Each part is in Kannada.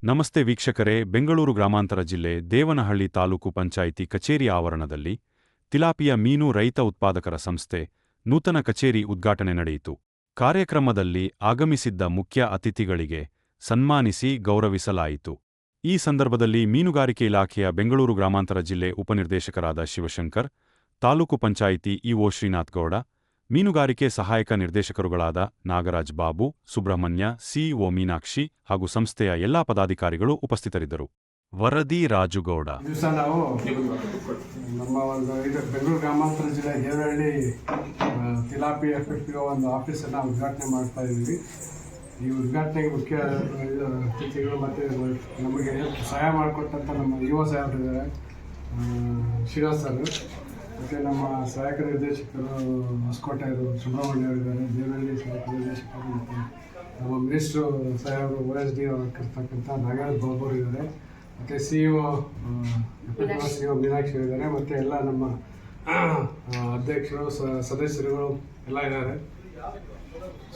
ನಮಸ್ತೆ ವೀಕ್ಷಕರೇ, ಬೆಂಗಳೂರು ಗ್ರಾಮಾಂತರ ಜಿಲ್ಲೆ ದೇವನಹಳ್ಳಿ ತಾಲೂಕು ಪಂಚಾಯಿತಿ ಕಚೇರಿ ಆವರಣದಲ್ಲಿ ತಿಲಾಪಿಯ ಮೀನು ರೈತ ಉತ್ಪಾದಕರ ಸಂಸ್ಥೆ ನೂತನ ಕಚೇರಿ ಉದ್ಘಾಟನೆ ನಡೆಯಿತು. ಕಾರ್ಯಕ್ರಮದಲ್ಲಿ ಆಗಮಿಸಿದ್ದ ಮುಖ್ಯ ಅತಿಥಿಗಳಿಗೆ ಸನ್ಮಾನಿಸಿ ಗೌರವಿಸಲಾಯಿತು. ಈ ಸಂದರ್ಭದಲ್ಲಿ ಮೀನುಗಾರಿಕೆ ಇಲಾಖೆಯ ಬೆಂಗಳೂರು ಗ್ರಾಮಾಂತರ ಜಿಲ್ಲೆ ಉಪನಿರ್ದೇಶಕರಾದ ಶಿವಶಂಕರ್, ತಾಲೂಕು ಪಂಚಾಯಿತಿ ಇಒ ಶ್ರೀನಾಥ್ಗೌಡ, ಮೀನುಗಾರಿಕೆ ಸಹಾಯಕ ನಿರ್ದೇಶಕರುಗಳಾದ ನಾಗರಾಜ್ ಬಾಬು, ಸುಬ್ರಹ್ಮಣ್ಯ, ಸಿಇಒ ಮೀನಾಕ್ಷಿ ಹಾಗೂ ಸಂಸ್ಥೆಯ ಎಲ್ಲಾ ಪದಾಧಿಕಾರಿಗಳು ಉಪಸ್ಥಿತರಿದ್ದರು. ವರದಿ ರಾಜುಗೌಡ. ದಿವಸ ನಾವು ನಮ್ಮ ಬೆಂಗಳೂರು ಗ್ರಾಮಾಂತರ ಜಿಲ್ಲೆ ದೇವನಹಳ್ಳಿ ತಿಲಾಪಿ ಎಫ್ಎಫ್ಪಿಒ ಒಂದು ಆಫೀಸನ್ನು ಉದ್ಘಾಟನೆ ಮಾಡ್ತಾ ಇದ್ದೀವಿ. ಈ ಉದ್ಘಾಟನೆಗೆ ಮುಖ್ಯ ಅತಿಥಿಗಳು ಮತ್ತು ನಮಗೆ ಸಹಾಯ ಮಾಡಿಕೊಟ್ಟಂಥ ನಮ್ಮ ಯುವ ಸಾಹೇಬರಿದ್ದಾರೆ, ಶ್ರೀನಿವಾಸ್ ಸರ್, ಮತ್ತು ನಮ್ಮ ಸಹಾಯಕ ನಿರ್ದೇಶಕರು ಹೊಸಕೋಟೆಯವರು ಸುಬ್ರಹ್ಮಣ್ಯ ಅವರಿದ್ದಾರೆ, ದೇವನಹಳ್ಳಿ ಸಹಾಯಕ ನಿರ್ದೇಶಕರು, ಮತ್ತು ನಮ್ಮ ಮಿನಿಸ್ಟ್ರು ಸಾಹೇಬರು OSD ಆಗಿರ್ತಕ್ಕಂಥ ನಾಗರಾಜ್ ಬಾಬು ಇದ್ದಾರೆ, ಮತ್ತು ಸಿಇಒ ಮೀನಾಕ್ಷಿ ಇದ್ದಾರೆ, ಮತ್ತು ಎಲ್ಲ ನಮ್ಮ ಅಧ್ಯಕ್ಷರು ಸದಸ್ಯರುಗಳು ಎಲ್ಲ ಇದ್ದಾರೆ.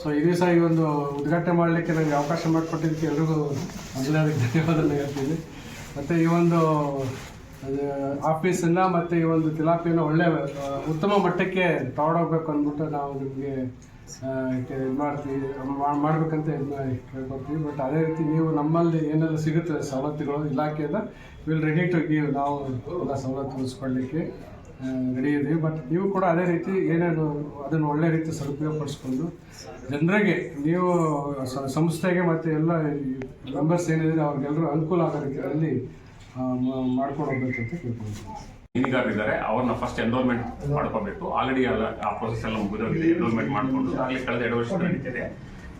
ಸೊ ಈ ದಿವಸ ಈ ಒಂದು ಉದ್ಘಾಟನೆ ಮಾಡಲಿಕ್ಕೆ ನನಗೆ ಅವಕಾಶ ಮಾಡಿಕೊಟ್ಟಿದ್ದಕ್ಕೆ ಎಲ್ರಿಗೂ ಮೊದಲನೇದಾಗಿ ಧನ್ಯವಾದ ಹೇಳ್ತೀನಿ. ಮತ್ತು ಈ ಒಂದು ಆಫೀಸನ್ನು ಮತ್ತು ಈ ಒಂದು ತಿಲಾಪಿಯನ್ನು ಒಳ್ಳೆಯ ಉತ್ತಮ ಮಟ್ಟಕ್ಕೆ ತಗೊಂಡೋಗ್ಬೇಕು ಅಂದ್ಬಿಟ್ಟು ನಾವು ನಿಮಗೆ ಇದು ಮಾಡ್ತೀವಿ ಮಾಡಬೇಕಂತ ಕೇಳ್ಕೊಳ್ತೀವಿ. ಬಟ್ ಅದೇ ರೀತಿ ನೀವು ನಮ್ಮಲ್ಲಿ ಏನೆಲ್ಲ ಸಿಗುತ್ತೆ ಸವಲತ್ತುಗಳು ಇಲಾಖೆಯಿಂದ ವಿಲ್ ರೆಡಿ ಟು ಗಿವ್, ನಾವು ಎಲ್ಲ ಸವಲತ್ತು ಉಳಿಸ್ಕೊಳ್ಳಿಕ್ಕೆ ರೆಡಿ ಇದ್ದೀವಿ. ಬಟ್ ನೀವು ಕೂಡ ಅದೇ ರೀತಿ ಏನೇನು ಅದನ್ನು ಒಳ್ಳೆ ರೀತಿ ಸದುಪಯೋಗಪಡಿಸ್ಕೊಂಡು ಜನರಿಗೆ ನೀವು ಸಂಸ್ಥೆಗೆ ಮತ್ತು ಎಲ್ಲ ಮೆಂಬರ್ಸ್ ಏನಿದೆ ಅವ್ರಿಗೆಲ್ಲರೂ ಅನುಕೂಲ ಆಗೋ ರೀತಿಯಲ್ಲಿ ಮಾಡ್ಕೊಂಡು ಹೋಗ್ಬೇಕಂತ ಕೇಳ್ಕೊಳ್ತೀವಿ. ಮೀನುಗಾರರಿದ್ದಾರೆ, ಅವ್ರನ್ನ ಫಸ್ಟ್ ಎನ್ರೋಲ್ಮೆಂಟ್ ಮಾಡ್ಕೋಬೇಕು. ಆಲ್ರೆಡಿ ಆ ಪ್ರೊಸೆಸ್ ಎಲ್ಲ ಮುಗಿದೋಗಿದೆ. ಎನ್ರೋಲ್ಮೆಂಟ್ ಮಾಡಿಕೊಂಡು ಆಗಲೇ ಕಳೆದ 2 ವರ್ಷ ನಡೀತಿದೆ.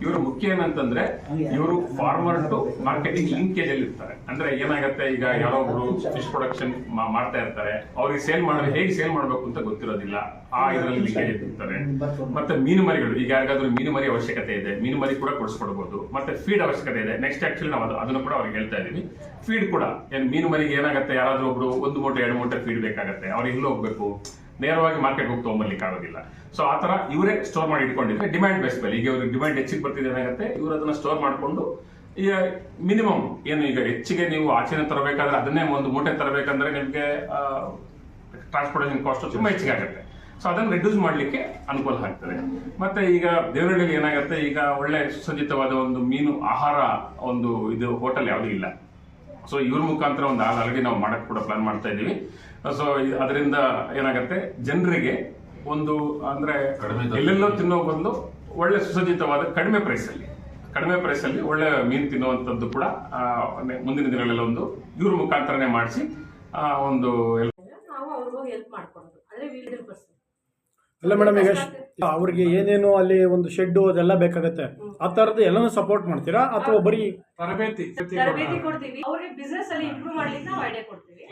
ಇವರು ಮುಖ್ಯ ಏನಂತಂದ್ರೆ ಇವರು ಫಾರ್ಮರ್ ಟು ಮಾರ್ಕೆಟಿಂಗ್ ಲಿಂಕೇಜ್ ಅಲ್ಲಿ ಇರ್ತಾರೆ. ಅಂದ್ರೆ ಏನಾಗುತ್ತೆ, ಈಗ ಯಾರೋ ಒಬ್ರು ಫಿಶ್ ಪ್ರೊಡಕ್ಷನ್ ಮಾಡ್ತಾ ಇರ್ತಾರೆ, ಅವ್ರಿಗೆ ಹೇಗೆ ಸೇಲ್ ಮಾಡಬೇಕು ಅಂತ ಗೊತ್ತಿರೋದಿಲ್ಲ. ಆ ಇದರಲ್ಲಿ ಲಿಂಕೇಜ್ ಇರ್ತಾರೆ. ಮತ್ತೆ ಮೀನು ಮರಿಗಳು, ಈಗ ಯಾರಿಗಾದ್ರೂ ಮೀನು ಮರಿ ಅವಶ್ಯಕತೆ ಇದೆ, ಮೀನು ಮರಿ ಕೂಡ ಕೊಡಿಸ್ಕೊಡ್ಬೋದು. ಮತ್ತೆ ಫೀಡ್ ಅವಶ್ಯಕತೆ ಇದೆ. ನೆಕ್ಸ್ಟ್ ಆಕ್ಚುಲಿ ನಾವು ಅದನ್ನು ಕೂಡ ಅವ್ರಿಗೆ ಹೇಳ್ತಾ ಇದೀವಿ. ಫೀಡ್ ಕೂಡ ಮೀನು ಮರಿಗೆ ಏನಾಗುತ್ತೆ, ಯಾರಾದ್ರೂ ಒಬ್ರು 1 ಮೂಟೆ 2 ಮೂಟೆ ಫೀಡ್ ಬೇಕಾಗುತ್ತೆ, ಅವ್ರಿಗೆ ಇಲ್ಲಿ ಹೋಗ್ಬೇಕು, ನೇರವಾಗಿ ಮಾರ್ಕೆಟ್ ಹೋಗಿ ತೊಗೊಂಬರ್ಲಿಕ್ಕೆ ಆಗೋದಿಲ್ಲ. ಸೊ ಆ ತರ ಇವರೇ ಸ್ಟೋರ್ ಮಾಡಿ ಇಟ್ಕೊಂಡಿದ್ರೆ ಡಿಮ್ಯಾಂಡ್ ಬೇಸ್ ಮೇಲೆ, ಈಗ ಇವ್ರಿಗೆ ಡಿಮ್ಯಾಂಡ್ ಹೆಚ್ಚಿಗೆ ಬರ್ತಿದೆ ಏನಾಗುತ್ತೆ, ಇವರು ಅದನ್ನ ಸ್ಟೋರ್ ಮಾಡಿಕೊಂಡು ಈಗ ಮಿನಿಮಮ್ ಏನು, ಈಗ ಹೆಚ್ಚಿಗೆ ನೀವು ಆಚೆನೆ ತರಬೇಕಾದ್ರೆ ಅದನ್ನೇ 1 ಮೂಟೆ ತರಬೇಕಂದ್ರೆ ನಿಮಗೆ ಟ್ರಾನ್ಸ್ಪೋರ್ಟೇಷನ್ ಕಾಸ್ಟ್ ತುಂಬಾ ಹೆಚ್ಚಿಗೆ ಆಗುತ್ತೆ. ಸೊ ಅದನ್ನು ರಿಡ್ಯೂಸ್ ಮಾಡಲಿಕ್ಕೆ ಅನುಕೂಲ ಆಗ್ತದೆ. ಮತ್ತೆ ಈಗ ದೇವನಹಳ್ಳಿಯಲ್ಲಿ ಏನಾಗುತ್ತೆ, ಈಗ ಒಳ್ಳೆ ಸುಸಜ್ಜಿತವಾದ ಒಂದು ಮೀನು ಆಹಾರ ಒಂದು ಇದು ಹೋಟೆಲ್ ಯಾವುದೂ ಇಲ್ಲ. ಸೊ ಇವ್ರ ಮುಖಾಂತರ ಒಂದು ಆಲ್ರೆಡಿ ನಾವು ಮಾಡಕ್ ಕೂಡ ಪ್ಲಾನ್ ಮಾಡ್ತಾ ಇದ್ದೀವಿ. ಸೊ ಅದರಿಂದ ಏನಾಗುತ್ತೆ, ಜನರಿಗೆ ಒಂದು ಅಂದ್ರೆ ಎಲ್ಲೆಲ್ಲೋ ತಿನ್ನೋ ಬದಲು ಒಳ್ಳೆ ಸುಸಜ್ಜಿತವಾದ ಕಡಿಮೆ ಪ್ರೈಸ್ ಅಲ್ಲಿ ಒಳ್ಳೆ ಮೀನು ತಿನ್ನುವಂಥದ್ದು ಕೂಡ ಮುಂದಿನ ದಿನಗಳಲ್ಲಿ ಒಂದು ಇವ್ರ ಮುಖಾಂತರನೇ ಮಾಡಿಸಿ ಒಂದು ಅಲ್ಲ ಮೇಡಮ್, ಈಗ ಅವ್ರಿಗೆ ಏನೇನು ಅಲ್ಲಿ ಒಂದು ಶೆಡ್ ಅದೆಲ್ಲ ಬೇಕಾಗತ್ತೆ, ಆ ತರದ್ದು ಎಲ್ಲಾನು ಸಪೋರ್ಟ್ ಮಾಡ್ತೀರಾ ಅಥವಾ ಬರೀ ತರಬೇತಿ ಕೊಡ್ತೀವಿ? ಅವ್ರಿಗೆ ಬಿಸ್ನೆಸ್ ಅಲ್ಲಿ ಇಂಪ್ರೂವ್ ಮಾಡ್ಲಿಕ್ಕೆ ನಾವು ಐಡಿಯಾ ಕೊಡ್ತೀವಿ.